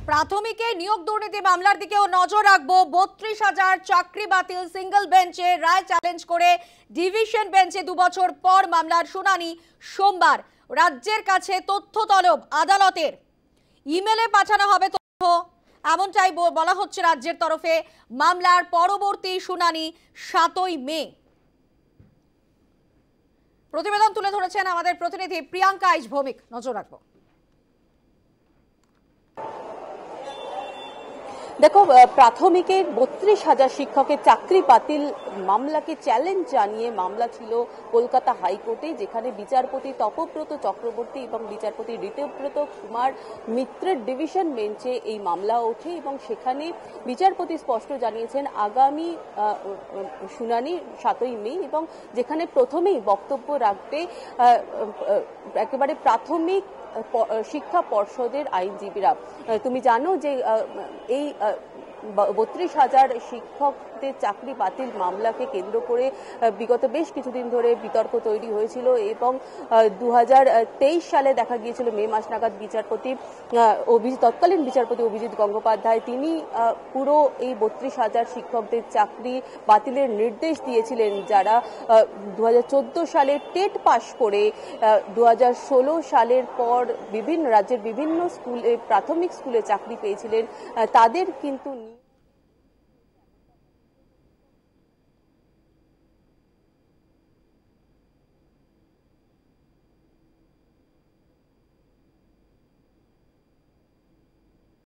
প্রাথমিকে নিয়োগ দুর্নীতি মামলার দিকেও নজর রাখবো। ৩২,০০০ চাকরি বাতিল সিঙ্গেল বেঞ্চে রায় চ্যালেঞ্জ করে ডিভিশন বেঞ্চে ২ বছর পর মামলার শুনানি সোমবার। রাজ্যের কাছে তথ্য তলব আদালতের, ইমেলে পাঠানো হবে তথ্য, এমনটাই বলা হচ্ছে রাজ্যের তরফে। মামলার পরবর্তী শুনানি ৭ই মে। প্রতিবেদন তুলে ধরেছেন আমাদের প্রতিনিধি প্রিয়াঙ্কা আইচ ভৌমিক। নজর রাখবো। দেখো, প্রাথমিকের ৩২,০০০ শিক্ষকের চাকরি বাতিল মামলাকে চ্যালেঞ্জ জানিয়ে মামলা ছিল কলকাতা হাইকোর্টে, যেখানে বিচারপতি তপব্রত চক্রবর্তী এবং বিচারপতি ঋতব্রত কুমার মিত্রের ডিভিশন বেঞ্চে এই মামলা ওঠে এবং সেখানে বিচারপতি স্পষ্ট জানিয়েছেন আগামী শুনানি ৭ই মে, এবং যেখানে প্রথমেই বক্তব্য রাখবে একেবারে প্রাথমিক শিক্ষা পর্ষদের আইনজীবীরা। তুমি জানো যে এই ৩২,০০০ শিক্ষকদের চাকরি বাতিল মামলাকে কেন্দ্র করে বিগত বেশ কিছুদিন ধরে বিতর্ক তৈরি হয়েছিল এবং ২০২৩ সালে দেখা গিয়েছিল মে মাস নাগাদ তৎকালীন বিচারপতি অভিজিৎ গঙ্গোপাধ্যায় তিনি পুরো এই ৩২,০০০ শিক্ষকদের চাকরি বাতিলের নির্দেশ দিয়েছিলেন, যারা ২০১৪ সালে টেট পাশ করে ২০১৬ সালের পর বিভিন্ন রাজ্যের বিভিন্ন স্কুলে প্রাথমিক স্কুলে চাকরি পেয়েছিলেন। তাদের কিন্তু